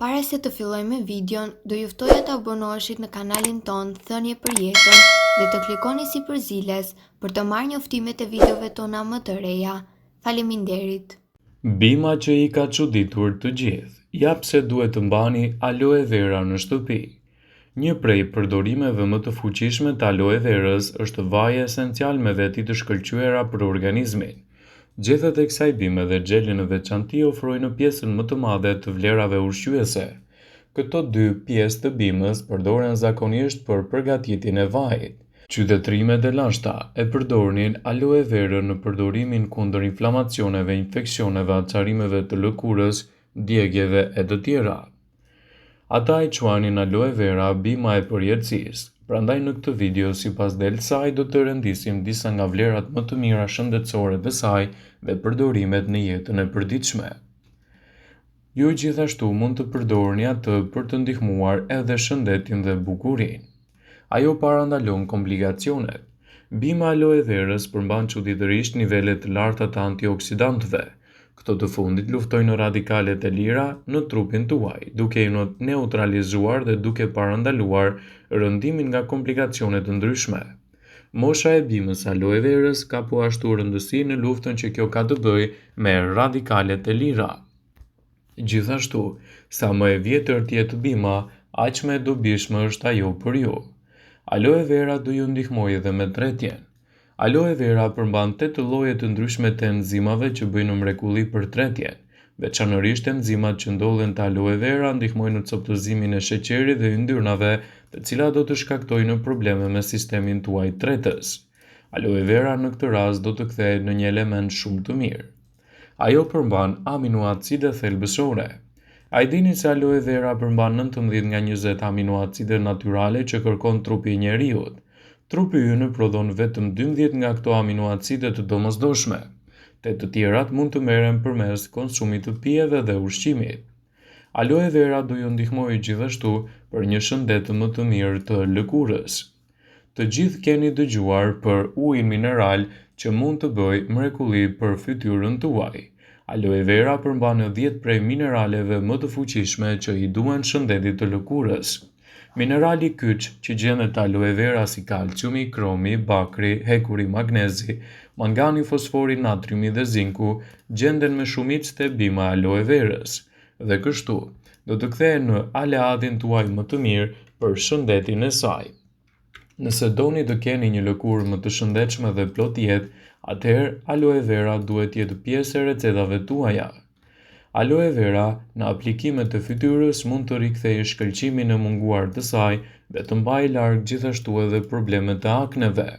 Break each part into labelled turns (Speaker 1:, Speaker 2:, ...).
Speaker 1: Para se të fillojmë me videon, do ju ftoja të abonoheshit në kanalin ton Thënie për Jetën dhe të klikoni si përziles për të marrë njoftimet e videove tona më të reja. Faleminderit.
Speaker 2: Bima që i ka çuditur të gjithë, ja pse duhet të mbani aloe vera në shtëpi. Një prej përdorimeve më të fuqishme të aloe verës është vaji esencial me veti të shkëlqyera për organizmin. Gjethet e kësaj bime dhe xheli në veçanti ofrojnë pjesën më të madhe të vlerave ushqyese. Këto dy pjesë të bimës përdoren zakonisht për përgatitjen e vajit. Qytetrimet e lashta e përdornin aloe verën në përdorimin kundër inflamacioneve, infeksioneve, acarimeve të lëkurës, djegjeve e të tjera. Ata e quajnë aloe vera bima e përjetësisë. Prandaj në këtë video sipas del saj do të rëndisim disa nga vlerat më të mira shëndetësore të saj dhe përdorimet në jetën e përditshme. Ju gjithashtu mund të përdorni atë për të ndihmuar edhe shëndetin dhe bukurinë. Ajo parandalon komplikacionet. Bima aloe verës përmban çuditërisht nivele të larta të antioksidantëve. Këto të fundit luftojnë radikalet e lira në trupin tuaj, duke i neutralizuar dhe duke parandaluar rëndimin nga komplikacionet të ndryshme. Mosha e bimës aloe verës ka po ashtu rëndësi në luftën që kjo ka të bëjë me radikalet e lira. Gjithashtu, sa më e vjetër të jetë bima, aq më e dobishme është ajo për ju. Aloe vera do ju ndihmojë edhe me tretjen. Aloe vera përmban 8 lloje të ndryshme të enzimave që bëjnë mrekulli për tretjen. Veçanërisht enzimat që ndodhen te aloe vera ndihmojnë në coptozimin e sheqerit dhe yndyrnave, të cilat do të shkaktojnë probleme me sistemin tuaj tretës. Aloe vera në këtë rast do të kthehet në një element shumë të mirë. Ajo përmban aminoacide thelbësore. A i dini se aloe vera përmban 19 nga 20 aminoacide natyrale që kërkon trupi i njeriut. Trupi ynë prodhon vetëm 12 nga këto aminoacide të domosdoshme. Të tjerat mund të merren përmes konsumit të pijeve dhe ushqimit. Aloe vera do ju ndihmojë gjithashtu për një shëndet më të mirë të lëkurës. Të gjithë keni dëgjuar për ujin mineral që mund të bëjë mrekulli për fytyrën tuaj. Aloe vera përmban 10 prej mineraleve më të fuqishme që i duhen shëndetit të lëkurës. Minerali kyç që gjendet te aloe vera si kalciumi, kromi, bakri, hekuri, magnezi, mangani, fosfori, natriumi dhe zinku gjenden me shumicë te bima e aloe verës dhe kështu do të kthehen në aleatin tuaj më të mirë për shëndetin e saj. Nëse doni të keni një lëkurë më të shëndetshme dhe plot jetë, atëherë aloe vera duhet jetë pjesë e recetave tuaja. Aloe vera në aplikimet të fytyrës mund të rikthejë shkëlqimin e munguar të saj dhe të mbajë larg gjithashtu edhe problemet e akneve.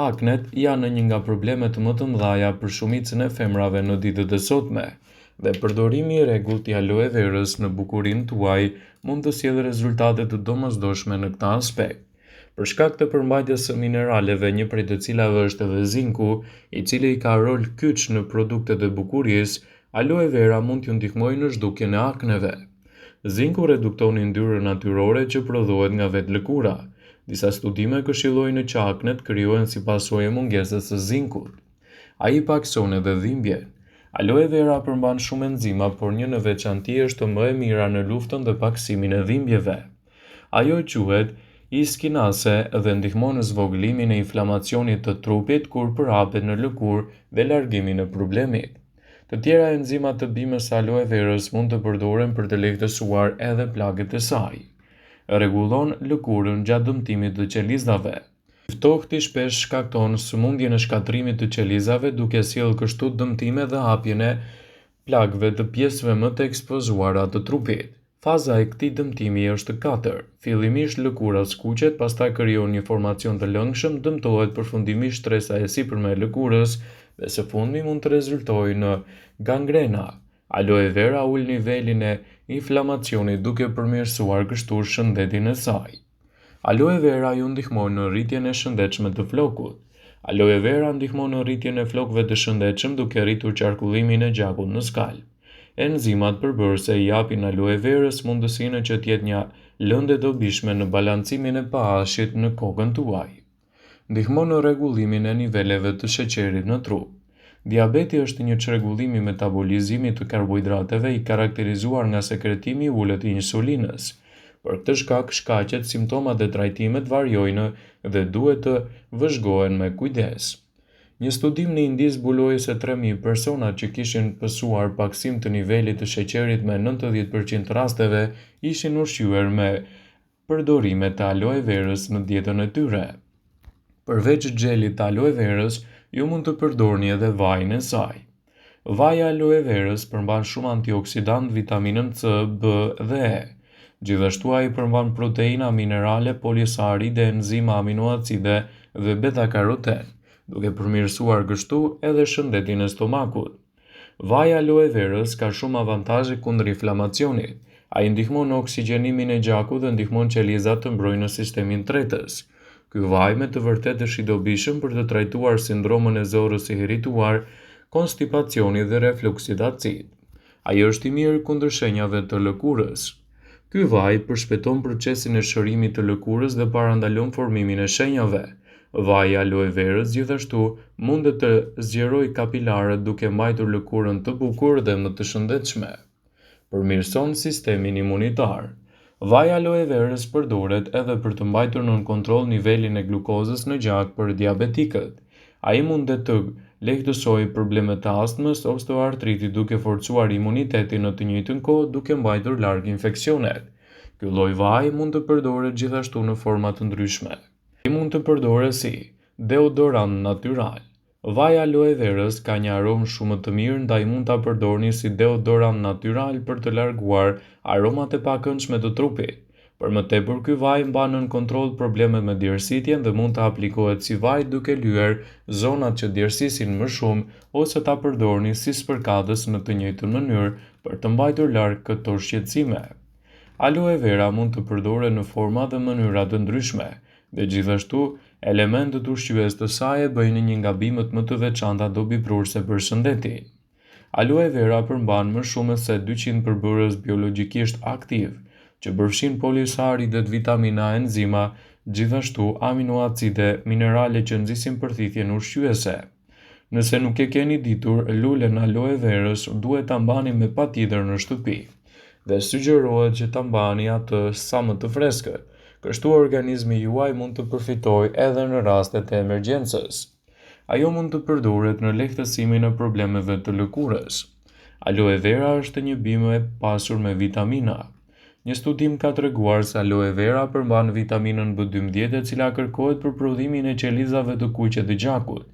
Speaker 2: Aknet janë një nga problemet më të mëdha për shumicën e femrave në ditët e sotme dhe përdorimi i rregullt i aloe verës në bukurinë tuaj mund të sjellë rezultate të domosdoshme në këtë aspekt. Për shkak të përmbajtjes së mineraleve, një prej të cilave është edhe zinku, i cili ka rol kyç në produktet e bukurisë, aloe vera mund t'ju ndihmojë në zhdukjen e akneve. Zinku redukton yndyrën natyrore që prodhohet nga vetë lëkura. Disa studime këshillojnë që aknet krijohen si pasojë e mungesës së zinkut. Ai pakson edhe dhimbjen. Aloe vera përmban shumë enzima, por një në veçanti është më e mira në luftën dhe paksimin e dhimbjeve. Ajo quhet iskinase dhe ndihmon në zvogëlimin e inflamacionit të trupit kur përhapet në lëkurë dhe largimin e problemit. Të tjera enzimat të bimës së aloe verës mund të përdoren për të lehtësuar edhe plagët e saj. Rregullon lëkurën gjatë dëmtimit të qelizave. Ftohti shpesh shkakton sëmundjen e shkatrimit të qelizave duke sjellë kështu dëmtime dhe hapjen e plagëve të pjesëve më të ekspozuara të trupit. Faza e këtij dëmtimi është 4. Fillimisht lëkura skuqet, pastaj krijon një formacion të lëngshëm, dëmtohet përfundimisht stresa e sipërme e lëkurës dhe së fundmi mund të rezultojë në gangrena. Aloe vera ul nivelin e inflamacionit duke përmirësuar kështu shëndetin e saj. Aloe vera ju ndihmon në rritjen e shëndetshme të flokut. Aloe vera ndihmon në rritjen e flokëve të shëndetshëm duke rritur qarkullimin e gjakut në skalp. Enzimat përbërëse i japin aloe verës mundësinë që t'jetë një lëndë e dobishme në balancimin e pH-it në kokën tuaj. Ndihmon në rregullimin e niveleve të sheqerit në trup. Diabeti është një çrregullim i metabolizimit të karbohidrateve i karakterizuar nga sekretimi i ulët i insulinës. Për këtë shkak, shkaqet, simptomat dhe trajtimet variojnë dhe duhet të vëzhgohen me kujdes. Një studim në Indi zbuloi se 3.000 persona që kishin pësuar paksim të nivelit të sheqerit me 90% të rasteve ishin ushqyer me përdorime të aloe verës në dietën e tyre. Përveç xhelit të aloe verës, ju mund të përdorni edhe vajin e saj. Vaji i aloe verës përmban shumë antioksidant, vitaminën C, B dhe E. Gjithashtu ai përmban proteina, minerale, polisaride, enzima, aminoacide dhe beta-karoten, duke përmirësuar kështu edhe shëndetin e stomakut. Vaji i aloe verës ka shumë avantazhe kundër inflamacionit. Ai ndihmon në oksigjenimin e gjakut dhe ndihmon qelizat të mbrojnë në sistemin tretës. Ky vaj me të vërtetë është i dobishëm për të trajtuar sindromën e zorrës së irrituar, konstipacionit dhe refluksit acid. Ai është i mirë kundër shenjave të lëkurës. Ky vaj përshpejton procesin e shërimit të lëkurës dhe parandalon formimin e shenjave. Vaji i aloe verës gjithashtu mund të zgjerojë kapilarët duke mbajtur lëkurën të bukur dhe më të shëndetshme. Përmirëson sistemin imunitar. Vaji i aloe verës përdoret edhe për të mbajtur nën kontroll nivelin e glukozës në gjak për diabetikët. Ai mund të lehtësojë problemet të astmës, osteoartritit duke forcuar imunitetin në të njëjtën kohë duke mbajtur larg infeksionet. Ky lloj vaji mund të përdoret gjithashtu në forma të ndryshme. Ai mund të përdoret si deodorant natyral. Vaji i aloe verës ka një aromë shumë të mirë, ndaj mund ta përdorni si deodorant natyral për të larguar aromat e pakëndshme të trupit. Për më tepër, ky vaj mban nën kontroll problemet me djersitjen dhe mund të aplikohet si vaj duke lyer zonat që djersisin më shumë ose ta përdorni si spërkatës në të njëjtën mënyrë për të mbajtur larg këto shqetësime. Aloe vera mund të përdoret në forma dhe mënyra të ndryshme, dhe gjithashtu elementët ushqyes të saj e bëjnë një nga bimët më të veçanta dobiprurse për shëndetin. Aloe vera përmban më shumë se 200 përbërës biologjikisht aktiv, që përfshin polisaridet, vitamina, enzima, gjithashtu aminoacide, minerale që nxisin përthithjen ushqyese. Nëse nuk e keni ditur, lulen aloe verës duhet ta mbani me patjetër në shtëpi, dhe sugjerohet që ta mbani atë sa më të freskët. Kështu organizmi juaj mund të përfitojë edhe në rastet e emergjencës. Ajo mund të përdoret në lehtësimin e problemeve të lëkurës. Aloe vera është një bimë e pasur me vitamina. Një studim ka treguar se aloe vera përmban vitaminën B12 e cila kërkohet për prodhimin e qelizave të kuqe të gjakut.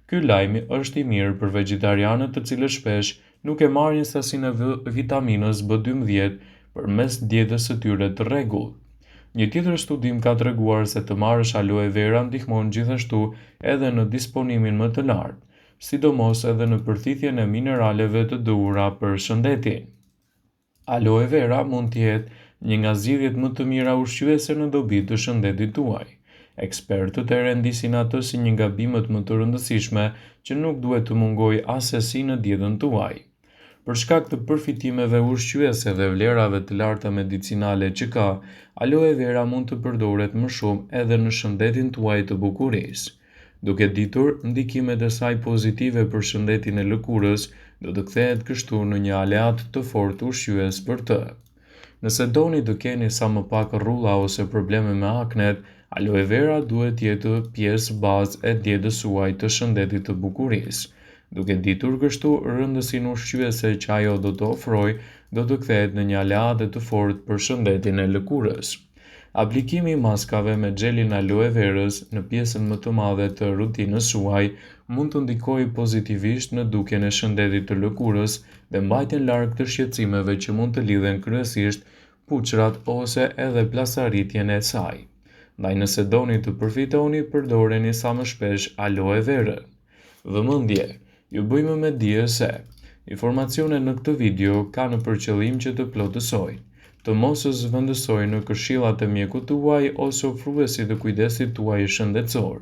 Speaker 2: Ky lajm është i mirë për vegetarianët të cilët shpesh nuk e marrin sasinë e vitaminës B12 përmes dietës së tyre të rregullt. Një tjetër studim ka treguar se të marrësh aloe vera ndihmon gjithashtu edhe në disponimin më të lartë, sidomos edhe në përthithjen e mineraleve të duhura për shëndetin. Aloe vera mund të jetë një nga zgjidhjet më të mira ushqyese në dobi të shëndetit tuaj. Ekspertët e rendisin atë si një nga bimët më të rëndësishme që nuk duhet të mungojë asesi në dietën tuaj. Për shkak të përfitimeve ushqyese dhe vlerave të larta medicinale që ka, aloe vera mund të përdoret më shumë edhe në shëndetin tuaj të bukurisë. Duke ditur ndikimet e saj pozitive për shëndetin e lëkurës, do të kthehet kështu në një aleat të fortë ushqyes për të. Nëse doni të keni sa më pak rrulla ose probleme me aknet, aloe vera duhet jetë pjesë bazë e dietës suaj të shëndetit të bukurisë. Duke ditur kështu rëndësinë ushqyese që ajo do të ofrojë, do të kthehet në një aleat të fortë për shëndetin e lëkurës. Aplikimi i maskave me xhelin aloe verës në pjesën më të madhe të rutinës suaj mund të ndikojë pozitivisht në dukjen e shëndetit të lëkurës dhe mbajtjen larg të shqetësimeve që mund të lidhen kryesisht puçrat ose edhe plasaritjen e saj. Ndaj nëse doni të përfitoni, përdoreni sa më shpesh aloe verën. Vëmendje, ju bëjmë me dije se informacionet në këtë video kanë për qëllim që të plotësojnë, të mos zëvendësojnë në këshillat e mjekut tuaj ose ofruesit të kujdesit tuaj shëndetësor,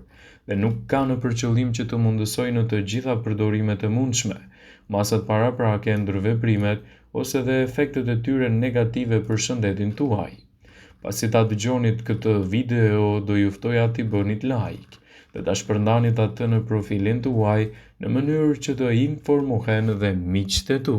Speaker 2: dhe nuk kanë për qëllim që të mundësojnë në të gjitha përdorimet e mundshme, masat paraprake, ndërveprimet ose dhe efektet e tyre negative për shëndetin tuaj. Pasi ta dëgjonit këtë video, do ju ftoja t'i bënit like, dhe ta shpërndanit atë në profilin tuaj në mënyrë që të informohen dhe miqtë e tu.